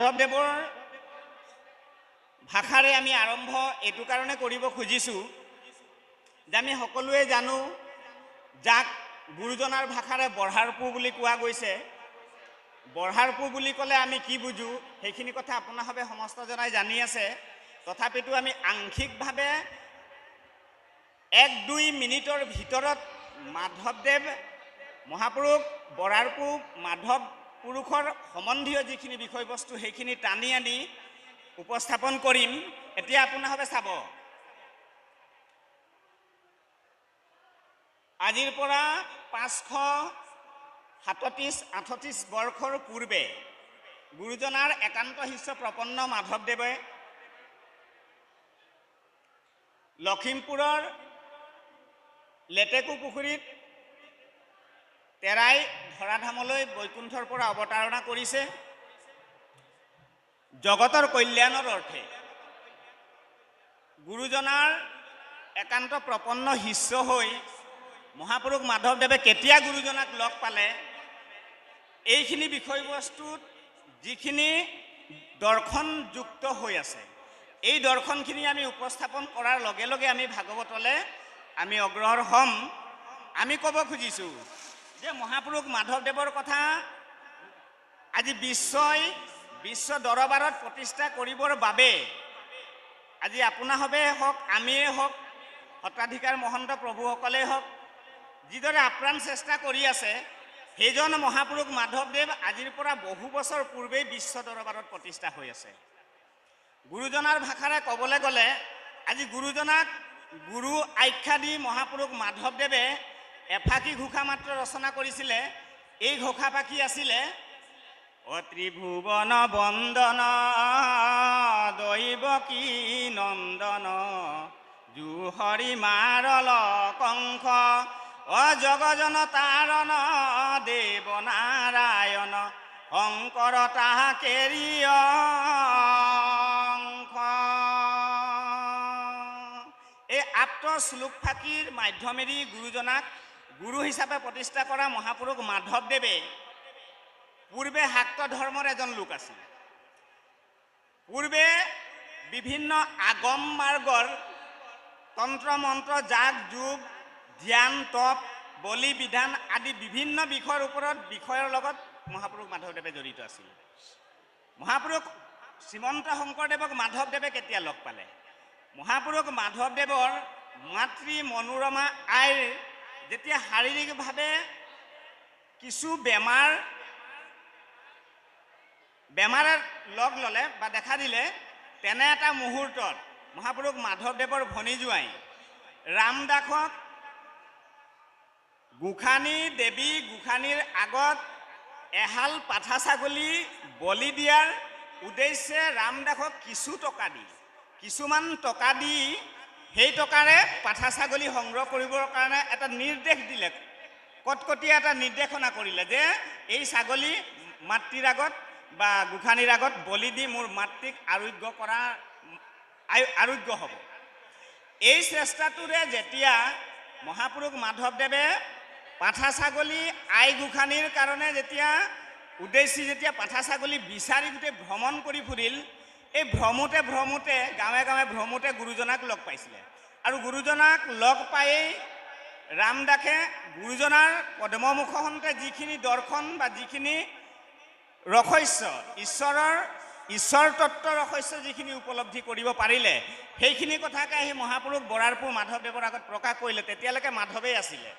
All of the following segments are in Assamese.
মাধৱদেৱৰ ভাষাৰে আমি আৰম্ভ এইটো কাৰণে কৰিব খুজিছোঁ যে আমি সকলোৱে জানো যাক গুৰুজনাৰ ভাষাৰে বঢ়াৰপু বুলি কোৱা গৈছে। বঢ়াৰপু বুলি ক'লে আমি কি বুজো সেইখিনি কথা আপোনাসবে সমস্তজনাই জানি আছে। তথাপিতো আমি আংশিকভাৱে 1-2 মিনিটৰ ভিতৰত মাধৱদেৱ মহাপুৰুষ বঢ়াৰপু মাধৱ পুৰুষৰ সম্বন্ধীয় যিখিনি বিষয়বস্তু সেইখিনি টানি আনি উপস্থাপন কৰিম। এতিয়া আপোনাসবে চাব, আজিৰ পৰা 537-38 বৰ্ষৰ পূৰ্বে গুৰুজনাৰ একান্ত শিষ্য প্ৰপন্ন মাধৱদেৱে লখিমপুৰৰ লেটেকু পুখুৰীত তেৰাই ধৰাধামলৈ বৈকুণ্ঠৰ পৰা অৱতাৰণা কৰিছে জগতৰ কল্যাণৰ অৰ্থে। গুৰুজনাৰ একান্ত প্ৰপন্ন শিষ্য হৈ মহাপুৰুষ মাধৱদেৱে কেতিয়া গুৰুজনাক লগ পালে, এইখিনি বিষয়বস্তুত যিখিনি দৰ্শনযুক্ত হৈ আছে, এই দৰ্শনখিনি আমি উপস্থাপন কৰাৰ লগে লগে আমি ভাগৱতলৈ আমি অগ্ৰসৰ হ'ম। আমি ক'ব খুজিছোঁ যে মহাপুৰুষ মাধৱদেৱৰ কথা আজি বিশ্ব দৰবাৰত প্ৰতিষ্ঠা কৰিবৰ বাবে আজি আপোনাসবে হওক, আমিয়ে হওক, সত্ৰাধিকাৰ মহন্ত প্ৰভুসকলেই হওক, যিদৰে আপ্ৰাণ চেষ্টা কৰি আছে, সেইজন মহাপুৰুষ মাধৱদেৱ আজিৰ পৰা বহু বছৰ পূৰ্বেই বিশ্ব দৰবাৰত প্ৰতিষ্ঠা হৈ আছে। গুৰুজনাৰ ভাষাৰে ক'বলৈ গ'লে আজি গুৰুজনাক গুৰু আখ্যা দি মহাপুৰুষ মাধৱদেৱে এফাকি ঘোষা মাত্ৰ ৰচনা কৰিছিলে। এই ঘোষাফাকি আছিলে, ত্ৰিভুৱন বন্দন দৈৱকী নন্দন জুহৰি মাৰল কংস জগজন তাৰণ দেৱ নাৰায়ণ শংকৰ তাহা কেৰিয়। এই আপ্ত শ্লোক ফাঁকিৰ মাধ্যমেদি গুৰুজনাক গুৰু হিচাপে প্ৰতিষ্ঠা কৰা মহাপুৰুষ মাধৱদেৱে পূৰ্বে শাক্ত ধৰ্মৰ এজন লোক আছিল। পূৰ্বে বিভিন্ন আগম মাৰ্গৰ তন্ত্ৰ মন্ত্ৰ, যাগ যোগ, ধ্যান, তপ, বলি বিধান আদি বিভিন্ন বিষয়ৰ লগত মহাপুৰুষ মাধৱদেৱে জড়িত আছিল। মহাপুৰুষ শ্ৰীমন্ত শংকৰদেৱক মাধৱদেৱে কেতিয়া লগ পালে? মহাপুৰুষ মাধৱদেৱৰ মাতৃ মনোৰমা আইৰ যেতিয়া শাৰীৰিকভাৱে কিছু বেমাৰে লগ ল'লে বা দেখা দিলে, তেনে এটা মুহূৰ্তত মহাপুৰুষ মাধৱদেৱৰ ভনী জোঁৱাই ৰামদাসক গোসানী দেৱী গোসানীৰ আগত এহাল পাঠা ছাগলী বলি দিয়াৰ উদ্দেশ্যে ৰামদাসক কিছুমান টকা দি সেই টকাৰে পাঠা ছাগলী সংগ্ৰহ কৰিবৰ কাৰণে এটা নিৰ্দেশ দিলে, কটকটীয়া এটা নিৰ্দেশনা কৰিলে যে এই ছাগলী মাতৃৰ আগত বা গোসানীৰ আগত বলি দি মোৰ মাতৃক আৰোগ্য হ'ব। এই চেষ্টাটোৰে যেতিয়া মহাপুৰুষ মাধৱদেৱে পাঠা ছাগলী আই গোসানীৰ কাৰণে যেতিয়া পাঠা ছাগলী বিচাৰি গোটেই ভ্ৰমণ কৰি ফুৰিল, এই ভ্ৰমোতে গাঁৱে গাঁৱে ভ্ৰমোতে গুৰুজনাক লগ পাইছিলে। আৰু গুৰুজনাক লগ পায়েই ৰামদাসে গুৰুজনাৰ পদ্মমুখতে যিখিনি দৰ্শন বা যিখিনি ৰহস্য ঈশ্বৰ তত্ত্ব ৰহস্য যিখিনি উপলব্ধি কৰিব পাৰিলে, সেইখিনি কথাকে আহি মহাপুৰুষ বঢ়াৰপু মাধৱদেৱৰ আগত প্ৰকাশ কৰিলে। তেতিয়ালৈকে মাধৱেই আছিলে।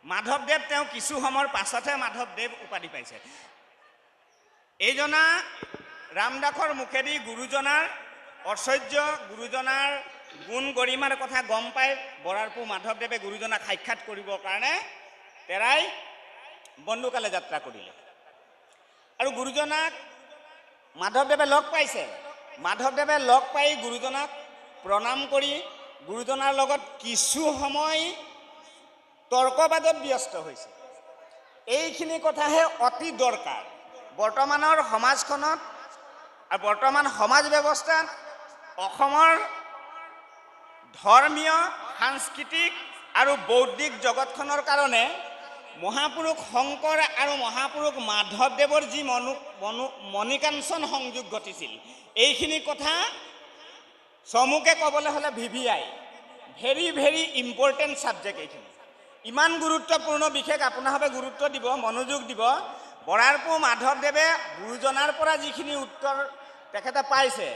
মাধৱদেৱ তেওঁ কিছু সময়ৰ পাছতহে মাধৱদেৱ উপাধি পাইছে। এইজনা ৰামদাসৰ মুখেদি গুৰুজনাৰ ঐশ্বৰ্য, গুৰুজনাৰ গুণ গৰিমাৰ কথা গম পাই বঢ়াৰপু মাধৱদেৱে গুৰুজনাক সাক্ষাৎ কৰিবৰ কাৰণে তেৰাই বন্দুকালে যাত্ৰা কৰিলে। আৰু গুৰুজনাক মাধৱদেৱে লগ পাইছে। মাধৱদেৱে লগ পাই গুৰুজনাক প্ৰণাম কৰি গুৰুজনাৰ লগত কিছু সময় তৰ্কবাদত ব্যস্ত হৈছে। এইখিনি কথাহে অতি দৰকাৰ বৰ্তমানৰ সমাজখনত আৰু বৰ্তমান সমাজ ব্যৱস্থাত। অসমৰ ধৰ্মীয়, সাংস্কৃতিক আৰু বৌদ্ধিক জগতখনৰ কাৰণে মহাপুৰুষ শংকৰ আৰু মহাপুৰুষ মাধৱদেৱৰ যি মণিকাঞ্চন সংযোগ ঘটিছিল, এইখিনি কথা চমুকে ক'বলৈ হ'লে VVI, very very important subject. এইখিনি ইমান গুৰুত্বপূৰ্ণ বিশেষ আপোনালোকে গুৰুত্ব দিব, মনোযোগ দিব। বৰাৰপুৰ মাধৱদেৱে গুৰুজনাৰ পৰা যিখিনি উত্তৰ তেখেতে পাইছে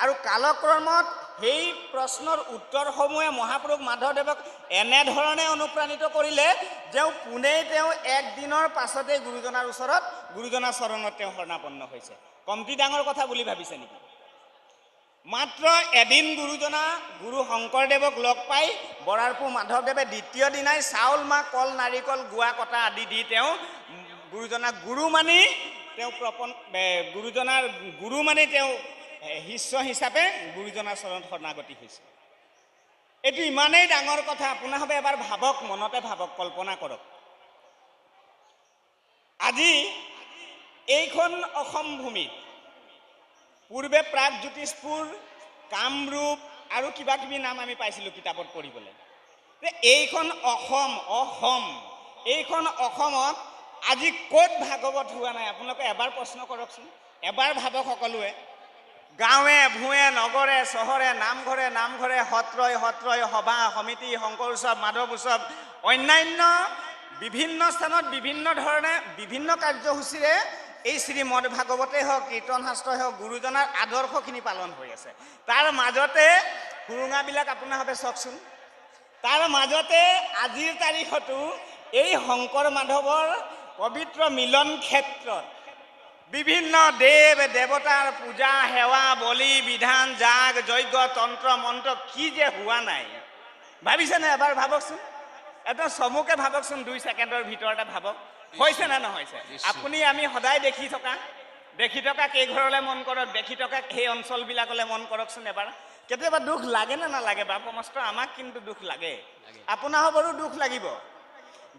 আৰু কালক্ৰমত সেই প্ৰশ্নৰ উত্তৰসমূহে মহাপুৰুষ মাধৱদেৱক এনেধৰণে অনুপ্ৰাণিত কৰিলে যে পোনেই তেওঁ একদিনৰ পাছতে গুৰুজনাৰ ওচৰত, গুৰুজনাৰ চৰণত তেওঁ শৰণাপন্ন হৈছে। কমটি ডাঙৰ কথা বুলি ভাবিছে নেকি? মাত্ৰ এদিন গুৰুজনা গুৰু শংকৰদেৱক লগ পাই বৰাৰপুৰ মাধৱদেৱে দ্বিতীয় দিনাই চাউল, মাহ, কল, নাৰিকল, গুৱা কটা আদি দি তেওঁ গুৰুজনাক গুৰু মানি তেওঁ গুৰুজনাৰ গুৰু মানি তেওঁ শিষ্য হিচাপে গুৰুজনাৰ চৰণত শৰণাগতি হৈছে। এইটো ইমানেই ডাঙৰ কথা, আপোনালোকে এবাৰ ভাবক, মনতে ভাবক, কল্পনা কৰক। আজি এইখন অসম ভূমিত পূৰ্বে প্ৰাগজ্যোতিষপুৰ, কামৰূপ আৰু কিবা কিবি নাম আমি পাইছিলোঁ কিতাপত পঢ়িবলৈ। এইখন এইখন অসমত আজি ক'ত ভাগৱত হোৱা নাই? আপোনালোকে এবাৰ প্ৰশ্ন কৰকচোন, এবাৰ ভাবক সকলোৱে। গাঁৱে ভূঞে, নগৰে চহৰে, নামঘৰে নামঘৰে, সত্ৰই সত্ৰই, সভা সমিতি, শংকৰ উৎসৱ, মাধৱ উৎসৱ, অন্যান্য বিভিন্ন স্থানত বিভিন্ন ধৰণে বিভিন্ন কাৰ্যসূচীৰে এই শ্ৰীমদ ভাগৱতেই হওক, কীৰ্তন শাস্ত্ৰই হওক, গুৰুজনাৰ আদৰ্শখিনি পালন হৈ আছে। তাৰ মাজতে সুৰুঙাবিলাক আপোনালোকে চাওকচোন, তাৰ মাজতে আজিৰ তাৰিখতো এই শংকৰ মাধৱৰ পবিত্ৰ মিলন ক্ষেত্ৰত বিভিন্ন দেৱ দেৱতাৰ পূজা, সেৱা, বলি, বিধান, যাগ, যজ্ঞ, তন্ত্ৰ, মন্ত্ৰ কি যে হোৱা নাই ভাবিছেনে? এবাৰ ভাবকচোন, এটা চমুকে ভাবকচোন, 2 ছেকেণ্ডৰ ভিতৰতে ভাবক, হৈছে নে নহৈছে? আপুনি আমি সদায় দেখি থকা কেইঘৰলৈ মন কৰক, দেখি থকা সেই অঞ্চলবিলাকলৈ মন কৰকচোন এবাৰ। কেতিয়াবা দুখ লাগে নে নালাগে? বাপ সমস্ত আমাক কিন্তু দুখ লাগে, আপোনাৰো দুখ লাগিব।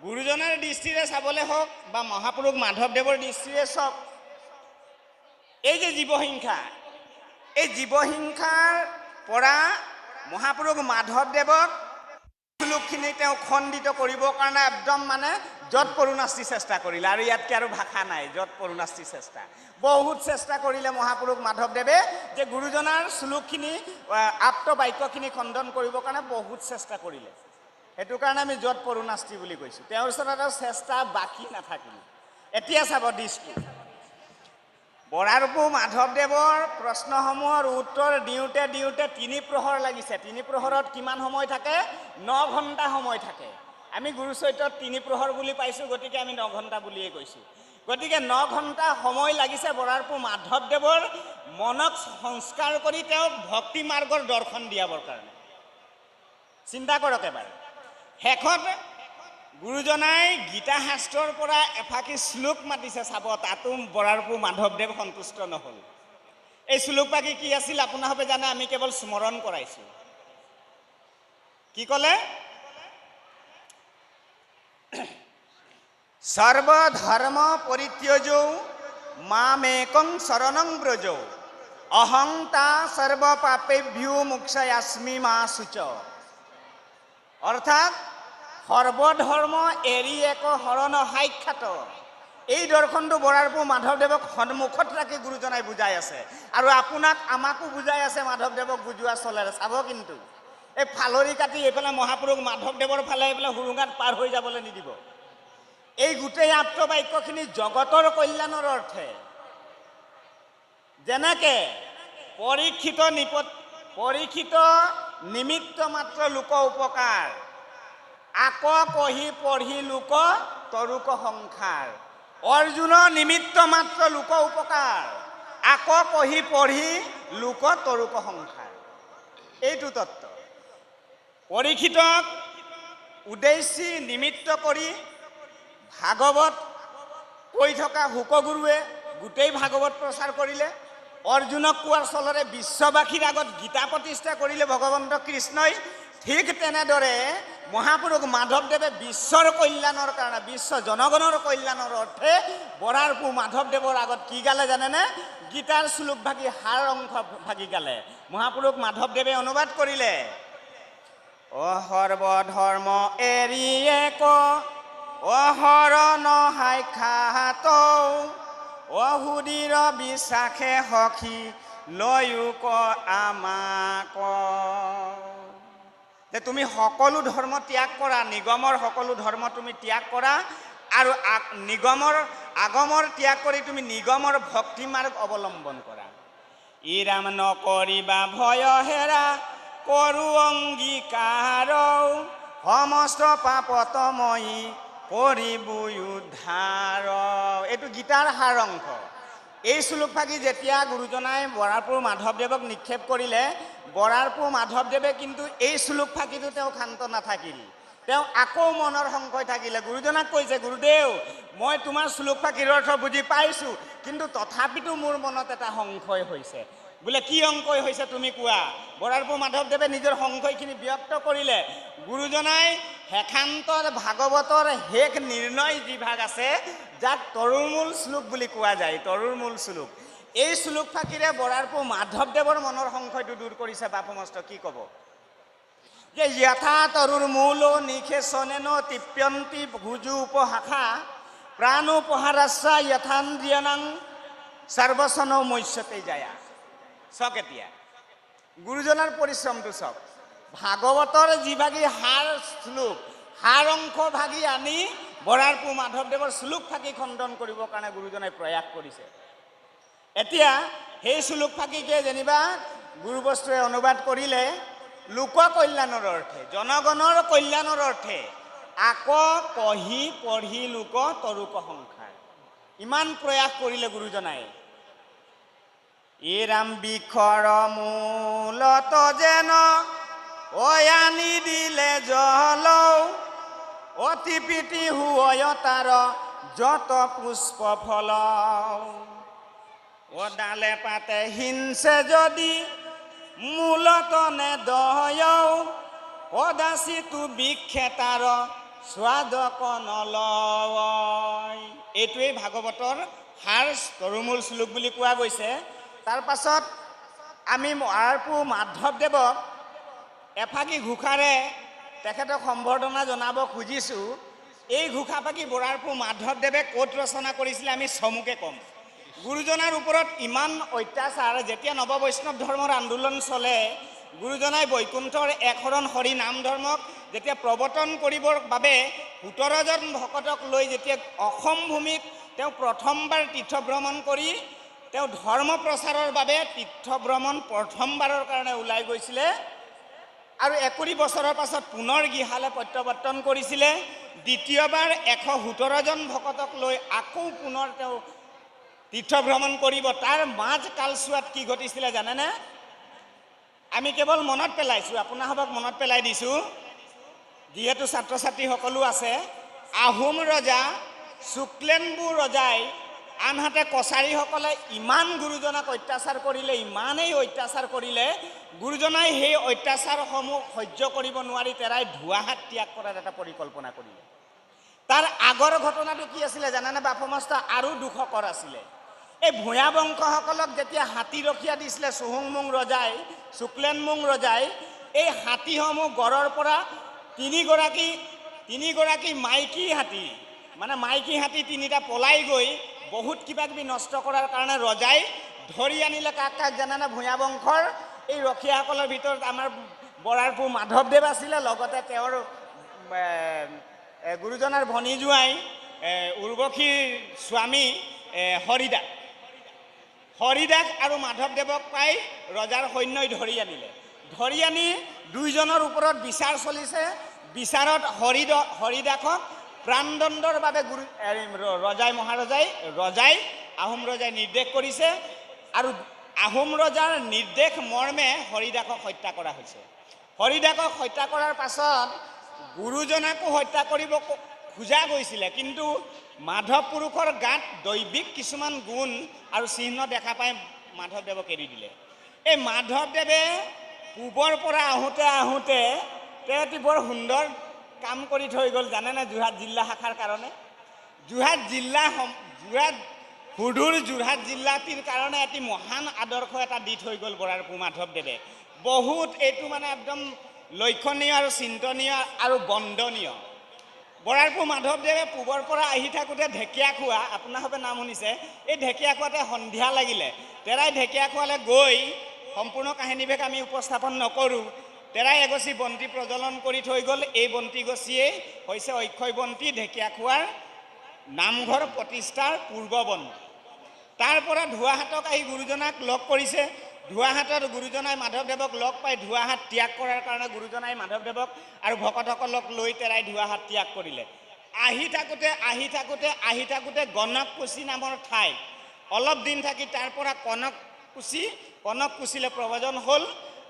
গুৰুজনাৰ দৃষ্টিৰে চাবলৈ হওক বা মহাপুৰুষ মাধৱদেৱৰ দৃষ্টিৰে চাওক, এই যে জীৱহিংসা, এই জীৱহিংসাৰ পৰা মহাপুৰুষ মাধৱদেৱক লোকখিনি তেওঁ খণ্ডিত কৰিবৰ কাৰণে একদম য'ত পৰুণাস্তি চেষ্টা কৰিলে, আৰু ইয়াতকৈ আৰু ভাষা নাই, য'ত পৰুণাস্তি চেষ্টা, বহুত চেষ্টা কৰিলে মহাপুৰুষ মাধৱদেৱে যে গুৰুজনাৰ শ্লোকখিনি, আপ্ত বাক্যখিনি খণ্ডন কৰিবৰ কাৰণে বহুত চেষ্টা কৰিলে। সেইটো কাৰণে আমি য'ত পৰুণাস্তি বুলি কৈছোঁ। তেওঁৰ ওচৰত আৰু চেষ্টা বাকী নাথাকিল। এতিয়া চাব দৃষ্টি, বৰাৰপুৰ মাধৱদেৱৰ প্ৰশ্নসমূহৰ উত্তৰ দিওঁতে 3 প্ৰহৰ লাগিছে। 3 প্ৰহৰত কিমান সময় থাকে? 9 ঘণ্টা সময় থাকে। আমি গুৰুচৰিত্ৰত 3 প্ৰহৰ বুলি পাইছোঁ, গতিকে আমি 9 ঘণ্টা বুলিয়েই কৈছোঁ। গতিকে 9 ঘণ্টা সময় লাগিছে বৰাৰপুৰ মাধৱদেৱৰ মনক সংস্কাৰ কৰি তেওঁক ভক্তি মাৰ্গৰ দৰ্শন দিয়াবৰ কাৰণে। চিন্তা কৰক এবাৰ। শেষত গুৰুজনাই গীতা শাস্ত্ৰৰ পৰা এফাকি শ্লোক মাতিছে, চাব, তাতো বৰাৰপুৰ মাধৱদেৱ সন্তুষ্ট নহ'ল। এই শ্লোকফাকি কি আছিল আপোনালোকে জানে, আমি কেৱল স্মৰণ কৰাইছোঁ। কি ক'লে? সৰ্বধৰ্ম পৰিত্যজৌ মামেকং শৰণং ব্ৰজৌ অহং তা সৰ্ব পাপেভ্যো মোক্ষয়াস্মি মা শুচ। অৰ্থাৎ সৰ্বধৰ্ম এৰি এক শৰণ সাক্ষাৎ, এই দৰ্শনটো বৰাৰপুৰ মাধৱদেৱক সন্মুখত ৰাখি গুৰুজনাই বুজাই আছে, আৰু আপোনাক আমাকো বুজাই আছে মাধৱদেৱক বুজোৱা চলেৰে। চাব কিন্তু এই ফালৰি কাটি এইফালে মহাপুৰুষ মাধৱদেৱৰ ফালে এইফালে সুৰুঙাত পাৰ হৈ যাবলৈ নিদিব। এই গোটেই আপ্ত বাক্যখিনি জগতৰ কল্যাণৰ অৰ্থে, যেনেকে পৰীক্ষিত নিমিত্ত মাত্ৰ লোক উপকাৰ, আক কহি পঢ়ি লোক তৰুক সংসাৰ। অৰ্জুনৰ নিমিত্ত মাত্ৰ লোক উপকাৰ, আক কহি পঢ়ি লোক তৰুক সংসাৰ। এইটো তত্ত্ব পৰীক্ষিতক উদ্দেশ্যি নিমিত্ত কৰি ভাগৱত কৈ থকা শুকগুৰুৱে গোটেই ভাগৱত প্ৰচাৰ কৰিলে। অৰ্জুনক কোৱাৰ চলৰে বিশ্ববাসীৰ আগত গীতা প্ৰতিষ্ঠা কৰিলে ভগৱন্ত কৃষ্ণই। ঠিক তেনেদৰে মহাপুৰুষ মাধৱদেৱে বিশ্বৰ কল্যাণৰ কাৰণে, বিশ্ব জনগণৰ কল্যাণৰ অৰ্থে বৰাৰপুৰ মাধৱদেৱৰ আগত কি গালে জানেনে? গীতাৰ শ্লোক ভাগি সাৰ অংশ ভাগি গালে। মহাপুৰুষ মাধৱদেৱে অনুবাদ কৰিলে, অ সৰ্বধৰ্ম এৰি এক অহৰণ সাক্ষাৎ অহুদিৰ বিশ্বাসে সখী লৈও ক আমাক যে তুমি সকলো ধৰ্ম ত্যাগ কৰা, নিগমৰ সকলো ধৰ্ম তুমি ত্যাগ কৰা আৰু নিগমৰ আগমৰ ত্যাগ কৰি তুমি নিগমৰ ভক্তি মাৰ্গ অৱলম্বন কৰা। ই ৰাম নকৰিবা ভয় হেৰা কৰো অংগীকাৰ সমস্ত পাপতময়ী কৰিবই উদ্ধাৰ। এইটো গীতাৰ সাৰ অংশ। এই শ্লোকভাগী যেতিয়া গুৰুজনাই বৰাৰপুৰ মাধৱদেৱক নিক্ষেপ কৰিলে, বৰাৰপুৰ মাধৱদেৱে কিন্তু এই শ্লোকভাগীটো তেওঁ ক্ষান্ত নাথাকিল। তেওঁ আকৌ মনৰ সংশয় থাকিলে। গুৰুজনাক কৈছে, গুৰুদেৱ মই তোমাৰ শ্লোকভাগীৰ অৰ্থ বুজি পাইছোঁ, কিন্তু তথাপিতো মোৰ মনত এটা সংশয় হৈছে। বোলে কি সংশয় হৈছে তুমি কোৱা? বৰাৰপুৰ মাধৱদেৱে নিজৰ সংশয়খিনি ব্যক্ত কৰিলে। গুৰুজনাই শেষান্তৰ ভাগৱতৰ শেষ নিৰ্ণয় যি ভাগ আছে, যাক তৰুমূল শ্লোক বুলি কোৱা যায়, তৰুমূল শ্লোক, এই শ্লোকফাঁকিৰে বৰাৰপুৰ মাধৱদেৱৰ মনৰ সংশয়টো দূৰ কৰিছে। বাপুমস্ত কি ক'ব? যে যথা তৰুৰ মূল নিষেচনেন তৃপ্যন্তি ভুজু উপশাখা প্ৰাণোপহাৰাস্যা যথান্দ্ৰিয়নাং সৰ্বচন মৎস্যতে যায়া। চাওক এতিয়া গুৰুজনাৰ পৰিশ্ৰমটো চাওক। ভাগৱতৰ যিভাগী সাৰ শ্লোক, সাৰ অংশ ভাগি আনি বৰাৰপুৰ মাধৱদেৱৰ শ্লোক ফাঁকি খণ্ডন কৰিবৰ কাৰণে গুৰুজনাই প্ৰয়াস কৰিছে। এতিয়া সেই শ্লোক ফাঁকিকে যেনিবা গুৰুবস্তুৱে অনুবাদ কৰিলে লোক কল্যাণৰ অৰ্থে, জনগণৰ কল্যাণৰ অৰ্থে। আকৌ কহি পঢ়ি লোক তৰুক সংসাৰ, ইমান প্ৰয়াস কৰিলে গুৰুজনাই। এই ৰাম বিষৰ মূলত যেন অয়ানি দিলে জলৌ অতি পিতি হুয় তাৰ যত পুষ্প ফল অডালে পাতে হিংসে যদি মূলত নে দয়ৌ অদাসী তু বিক্ষেতাৰ স্বাদ নলয়। এইটোৱেই ভাগৱতৰ সাৰ তৰুমূল শ্লোক বুলি কোৱা গৈছে। তাৰ পাছত আমি বৰাৰপুৰ মাধৱদেৱক এফাকি ঘোষাৰে তেখেতক সম্বৰ্ধনা জনাব খুজিছোঁ। এই ঘোষাফাকি বৰাৰপুৰ মাধৱদেৱে ক'ত ৰচনা কৰিছিলে আমি চমুকে ক'ম। গুৰুজনাৰ ওপৰত ইমান অত্যাচাৰ, যেতিয়া নৱ বৈষ্ণৱ ধৰ্মৰ আন্দোলন চলে, গুৰুজনাই বৈকুণ্ঠৰ একশৰণ হৰি নাম ধৰ্মক যেতিয়া প্ৰৱৰ্তন কৰিবৰ বাবে ১৭জন ভকতক লৈ যেতিয়া অসম ভূমিত তেওঁ প্ৰথমবাৰ তীৰ্থভ্ৰমণ কৰি তেওঁ ধৰ্ম প্ৰচাৰৰ বাবে তীৰ্থভ্ৰমণ প্ৰথমবাৰৰ কাৰণে ওলাই গৈছিলে আৰু ২১ বছৰৰ পাছত পুনৰ গৃহালে প্ৰত্যাৱৰ্তন কৰিছিলে। দ্বিতীয়বাৰ ১১৭জন ভকতক লৈ আকৌ পুনৰ তেওঁ তীৰ্থভ্ৰমণ কৰিব। তাৰ মাজ কালচোৱাত কি ঘটিছিলে জানেনে? আমি কেৱল মনত পেলাইছোঁ, আপোনাসবক মনত পেলাই দিছোঁ, যিহেতু ছাত্ৰ ছাত্ৰী সকলো আছে। আহোম ৰজা শুক্লেম্বু ৰজাই আনহাতে কছাৰীসকলে ইমান গুৰুজনাক অত্যাচাৰ কৰিলে, ইমানেই অত্যাচাৰ কৰিলে, গুৰুজনাই সেই অত্যাচাৰসমূহ সহ্য কৰিব নোৱাৰি তেৰাই ধোঁৱাহাত ত্যাগ কৰাৰ এটা পৰিকল্পনা কৰিলে। তাৰ আগৰ ঘটনাটো কি আছিলে জানেনে বাপুমস্ত? আৰু দুখকৰ আছিলে। এই ভূঞা বংশসকলক যেতিয়া হাতী ৰখীয়া দিছিলে চুহুংমুং ৰজাই, শুক্লেনমুং ৰজাই, এই হাতীসমূহ গড়ৰ পৰা তিনিগৰাকী মাইকী হাতী, মানে মাইকী হাতী তিনিটা পলাই গৈ বহুত কিবা কিবি নষ্ট কৰাৰ কাৰণে ৰজাই ধৰি আনিলে। কাক কাক জানেনে? ভূঞা বংশৰ এই ৰখীয়াসকলৰ ভিতৰত আমাৰ বৰাৰপুৰ মাধৱদেৱ আছিলে, লগতে তেওঁৰ গুৰুজনাৰ ভনী জোঁৱাই উৰ্বশীৰ স্বামী হৰিদাস আৰু মাধৱদেৱক পাই ৰজাৰ সৈন্যই ধৰি আনিলে। ধৰি আনি দুইজনৰ ওপৰত বিচাৰ চলিছে। বিচাৰত হৰিদাসক প্ৰাণদণ্ডৰ বাবে আহোম ৰজাই নিৰ্দেশ কৰিছে আৰু আহোম ৰজাৰ নিৰ্দেশ মৰ্মে হৰিদাসক হত্যা কৰা হৈছে। হৰিদাসক হত্যা কৰাৰ পাছত গুৰুজনাকো হত্যা কৰিব খোজা গৈছিলে, কিন্তু মাধৱ পুৰুষৰ গাত দৈবিক কিছুমান গুণ আৰু চিহ্ন দেখা পাই মাধৱদেৱক এৰি দিলে। এই মাধৱদেৱে পূবৰ পৰা আহোঁতে তেওঁ বৰ সুন্দৰ কাম কৰি থৈ গ'ল জানেনে? যোৰহাট জিলা শাখাৰ কাৰণে, সুদূৰ যোৰহাট জিলাটিৰ কাৰণে এটি মহান আদৰ্শ এটা দি থৈ গ'ল বৰাৰপুৰ মাধৱদেৱে। বহুত এইটো মানে একদম লক্ষণীয় আৰু চিন্তনীয় আৰু বন্দনীয়। বৰাৰপুৰ মাধৱদেৱে পূবৰ পৰা আহি থাকোঁতে ঢেকীয়াখোৱা, আপোনাৰভাৱে নাম শুনিছে, এই ঢেকীয়াখোৱাতে সন্ধিয়া লাগিলে। তেৰাই ঢেকীয়াখোৱালৈ গৈ সম্পূৰ্ণ কাহিনীভাগ আমি উপস্থাপন নকৰোঁ। তেৰাই এগছি বন্তি প্ৰজ্বলন কৰি থৈ গ'ল। এই বন্তি গছিয়েই হৈছে অক্ষয় বন্তি, ঢেকীয়াখোৱাৰ নামঘৰ প্ৰতিষ্ঠাৰ পূৰ্ববন। তাৰ পৰা ধোৱাহাটক আহি গুৰুজনাক লগ কৰিছে। ধোৱাহাটত গুৰুজনাই মাধৱদেৱক লগ পাই ধোৱাহাট ত্যাগ কৰাৰ কাৰণে গুৰুজনাই মাধৱদেৱক আৰু ভকতসকলক লৈ তেৰাই ধোৱাহাট ত্যাগ কৰিলে। আহি থাকোঁতে গণককুছি নামৰ ঠাইত অলপ দিন থাকি তাৰ পৰা কনককুছিলৈ প্ৰব্ৰজন হ'ল।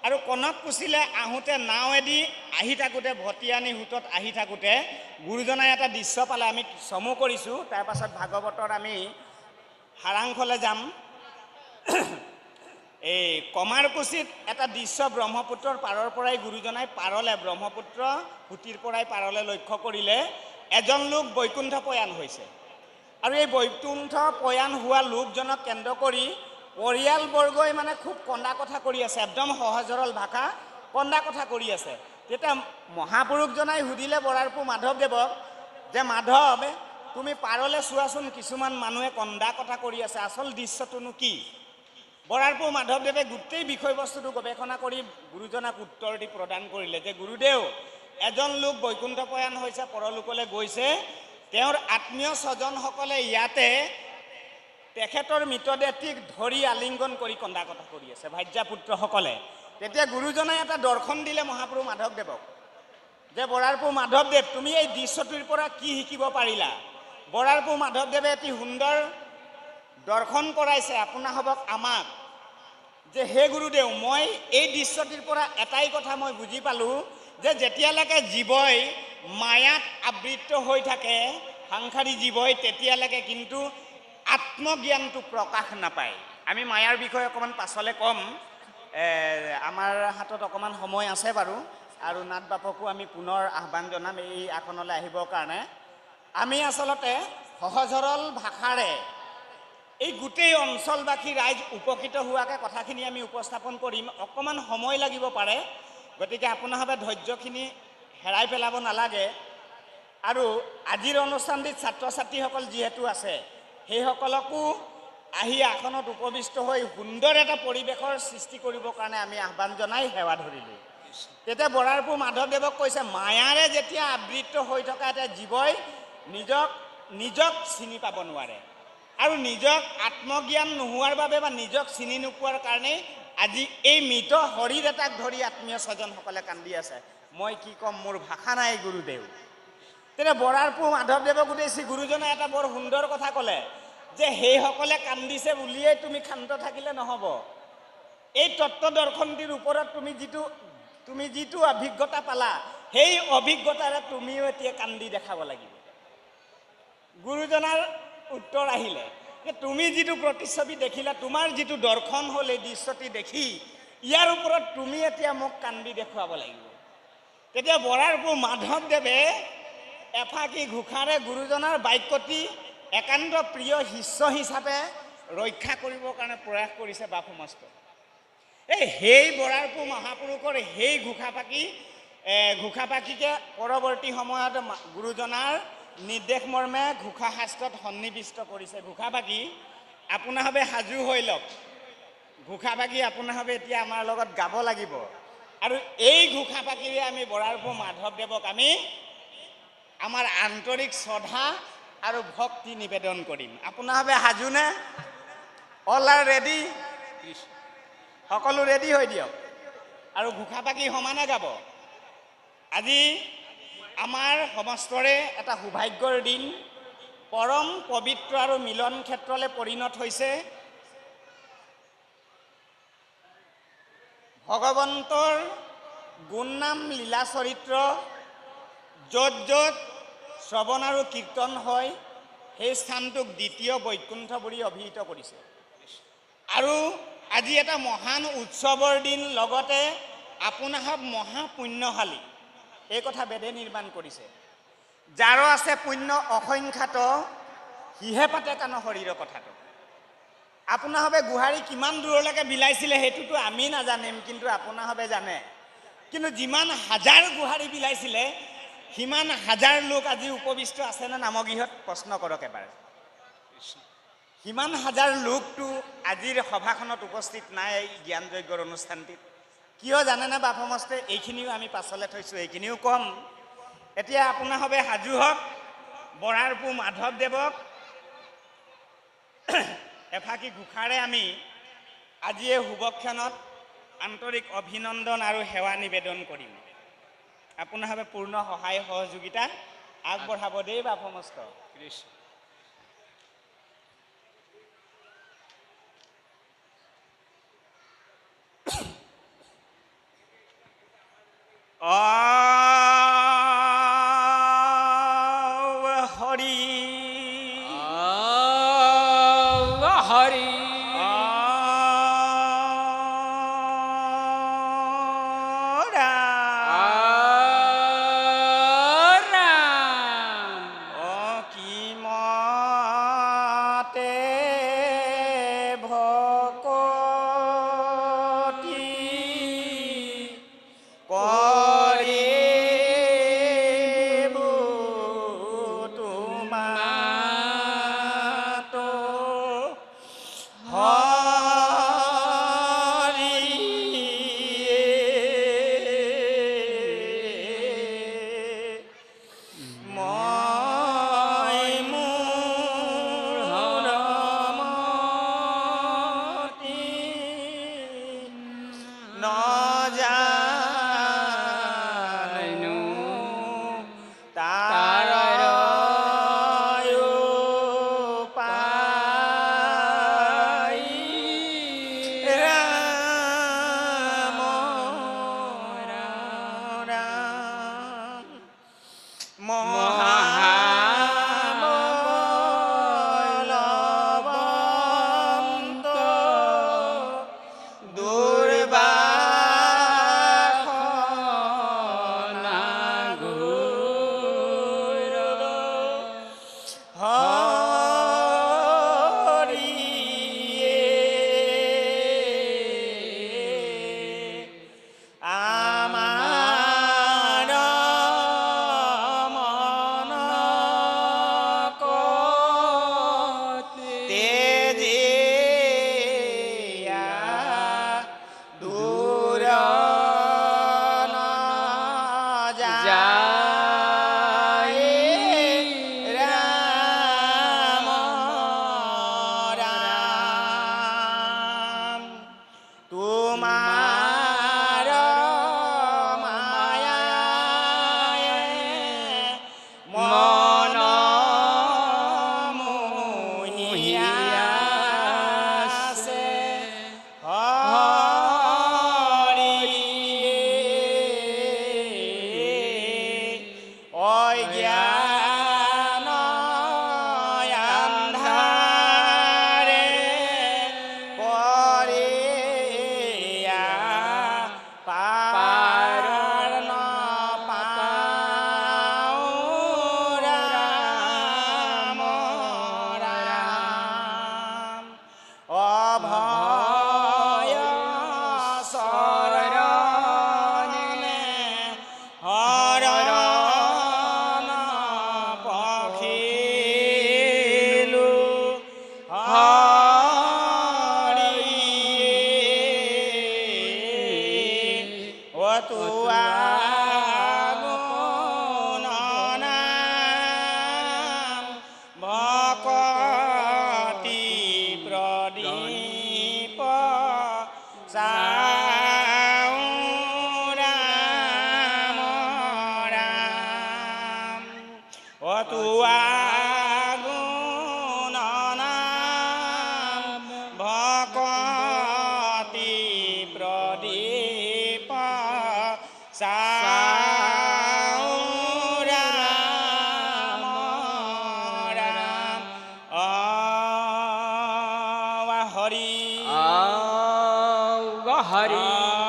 আৰু কনককুছিলৈ আহোঁতে নাৱেদি আহি থাকোঁতে ভটিয়ানী সোঁতত আহি থাকোঁতে গুৰুজনাই এটা দৃশ্য পালে। আমি চমু কৰিছোঁ, তাৰপাছত ভাগৱতৰ আমি সাৰাংশলৈ যাম। এই কমাৰকুছিত এটা দৃশ্য ব্ৰহ্মপুত্ৰৰ পাৰৰ পৰাই গুৰুজনাই পাৰলে, ব্ৰহ্মপুত্ৰ সুঁতিৰ পৰাই পাৰলৈ লক্ষ্য কৰিলে এজন লোক বৈকুণ্ঠ পয়ান হৈছে। আৰু এই বৈকুণ্ঠ পয়ান হোৱা লোকজনক কেন্দ্ৰ কৰি পৰিয়ালবৰ্গই মানে খুব কন্দা কথা কৰি আছে, একদম সহজ সৰল ভাষা কন্দা কথা কৰি আছে। তেতিয়া মহাপুৰুষজনাই সুধিলে বৰাৰপুৰ মাধৱদেৱক যে মাধৱ, তুমি পাৰলৈ চোৱাচোন, কিছুমান মানুহে কন্দা কথা কৰি আছে, আচল দৃশ্যটোনো কি? বৰাৰপুৰ মাধৱদেৱে গোটেই বিষয়বস্তুটো গৱেষণা কৰি গুৰুজনাক উত্তৰ দি প্ৰদান কৰিলে যে গুৰুদেৱ, এজন লোক বৈকুণ্ঠ পয়ান হৈছে, পৰলোকলৈ গৈছে। তেওঁৰ আত্মীয় স্বজনসকলে ইয়াতে তেখেতৰ মৃতদেহটিক ধৰি আলিংগন কৰি কন্দা কথা কৰি আছে, ভাৰ্যাপুত্ৰসকলে। তেতিয়া গুৰুজনাই এটা দৰ্শন দিলে মহাপুৰুষ মাধৱদেৱক যে বৰাৰপুৰ মাধৱদেৱ, তুমি এই দৃশ্যটোৰ পৰা কি শিকিব পাৰিলা? বৰাৰপুৰ মাধৱদেৱে এটি সুন্দৰ দৰ্শন কৰাইছে আপোনাসৱক আমাক যে হে গুৰুদেৱ, মই এই দৃশ্যটিৰ পৰা এটাই কথা মই বুজি পালোঁ যে যেতিয়ালৈকে জীৱই মায়াত আবৃত্ত হৈ থাকে, সাংসাৰিক জীৱই, তেতিয়ালৈকে কিন্তু আত্মজ্ঞানটো প্ৰকাশ নাপায়। আমি মায়াৰ বিষয়ে অকণমান পাছলৈ ক'ম, আমাৰ হাতত অকণমান সময় আছে বাৰু। আৰু নাথ বাপকো আমি পুনৰ আহ্বান জনাম এই আসনলৈ আহিবৰ কাৰণে। আমি আচলতে সহজ সৰল ভাষাৰে এই গোটেই অঞ্চলবাসী ৰাইজ উপকৃত হোৱাকৈ কথাখিনি আমি উপস্থাপন কৰিম। অকণমান সময় লাগিব পাৰে, গতিকে আপোনাৰভাৱে ধৈৰ্যখিনি হেৰাই পেলাব নালাগে। আৰু আজিৰ অনুষ্ঠানটিত ছাত্ৰ ছাত্ৰীসকল যিহেতু আছে, সেইসকলকো আহি আসনত উপবিষ্ট হৈ সুন্দৰ এটা পৰিৱেশৰ সৃষ্টি কৰিবৰ কাৰণে আমি আহ্বান জনাই সেৱা ধৰিলোঁ। তেতিয়া বৰাৰপুৰ মাধৱদেৱক কৈছে, মায়াৰে যেতিয়া আবৃত্ত হৈ থকা এটা জীৱই নিজক চিনি পাব নোৱাৰে। আৰু নিজক আত্মজ্ঞান নোহোৱাৰ বাবে বা নিজক চিনি নোপোৱাৰ কাৰণেই আজি এই মৃত শৰীৰ এটাক ধৰি আত্মীয় স্বজনসকলে কান্দি আছে। মই কি ক'ম, মোৰ ভাষা নাই গুৰুদেৱ। তেতিয়া বৰাৰপুৰ মাধৱদেৱক উদ্দেশ্যি গুৰুজনে এটা বৰ সুন্দৰ কথা ক'লে যে সেইসকলে কান্দিছে বুলিয়েই তুমি ক্ষান্ত থাকিলে নহ'ব। এই তত্ত্ব দৰ্শনটিৰ ওপৰত তুমি যিটো অভিজ্ঞতা পালা, সেই অভিজ্ঞতাৰে তুমিও এতিয়া কান্দি দেখাব লাগিব। গুৰুজনাৰ উত্তৰ আহিলে যে তুমি যিটো প্ৰতিচ্ছবি দেখিলা, তোমাৰ যিটো দৰ্শন হ'ল এই দৃশ্যটি দেখি, ইয়াৰ ওপৰত তুমি এতিয়া মোক কান্দি দেখুৱাব লাগিব। তেতিয়া বৰাৰপুৰ মাধৱদেৱে এফাকি ঘোষাৰে গুৰুজনাৰ বাক্যটি একান্ত প্ৰিয় শিষ্য হিচাপে ৰক্ষা কৰিবৰ কাৰণে প্ৰয়াস কৰিছে বাপ সমস্ত। সেই বৰাৰপুৰ মহাপুৰুষৰ সেই ঘোষাপাকিকে পৰৱৰ্তী সময়ত গুৰুজনাৰ নিৰ্দেশ মৰ্মে ঘোষা শাস্ত্ৰত সন্নিৱিষ্ট কৰিছে। ঘোষাপাকি আপোনাৰভাৱে সাজু হৈ লওক। ঘোষাপাকি আপোনাৰভাৱে এতিয়া আমাৰ লগত গাব লাগিব। আৰু এই ঘোষাপাকিৰে আমি বৰাৰপুৰ মাধৱদেৱক আমি আমাৰ আন্তৰিক শ্ৰদ্ধা আৰু ভক্তি নিবেদন কৰিম। আপোনাৰভাৱে সাজুনে? All are ready? সকলো ৰেডি হৈ দিয়ক আৰু ঘোষাপাকি সমানে গাব। আজি আমাৰ সমস্তৰে এটা সৌভাগ্যৰ দিন, পৰম পবিত্ৰ আৰু মিলন ক্ষেত্ৰলৈ পৰিণত হৈছে। ভগৱন্তৰ গুণনাম লীলা চৰিত্ৰ য'ত য'ত শ্ৰৱণ আৰু কীৰ্তন হয়, সেই স্থানটোক দ্বিতীয় বৈকুণ্ঠ বুলি অভিহিত কৰিছে। আৰু আজি এটা মহান উৎসৱৰ দিন, লগতে আপোনাসৱ মহাপুণ্যশালী, এই কথা বেদে নিৰ্মাণ কৰিছে। যাৰ আছে পুণ্য অসংখ্যাত, সিহে পাতে কাণ শৰীৰৰ কথাটো। আপোনাসৱে গোহাৰি কিমান দূৰলৈকে বিলাইছিলে সেইটোতো আমি নাজানিম, কিন্তু আপোনাসৱে জানে। কিন্তু যিমান হাজাৰ গোহাৰি বিলাইছিলে, সিমান হাজাৰ লোক আজি উপবিষ্ট আছেনে নামগৃহত? প্ৰশ্ন কৰক এবাৰ। সিমান হাজাৰ লোকটো আজিৰ সভাখনত উপস্থিত নাই এই জ্ঞান যজ্ঞৰ অনুষ্ঠানটিত। কিয় জানেনে বাপসমস্তে? এইখিনিও আমি পাছলৈ থৈছোঁ, এইখিনিও কম। এতিয়া আপোনাসবে সাজু হওক, বৰাৰ পু মাধৱদেৱক এফাকি ঘোষাৰে আমি আজি এই শুভক্ষণত আন্তৰিক অভিনন্দন আৰু সেৱা নিবেদন কৰিম। আপোনাসবে পূৰ্ণ সহায় সহযোগিতা আগবঢ়াব দেই বাপসমস্ত। হৰি হৰি হৰি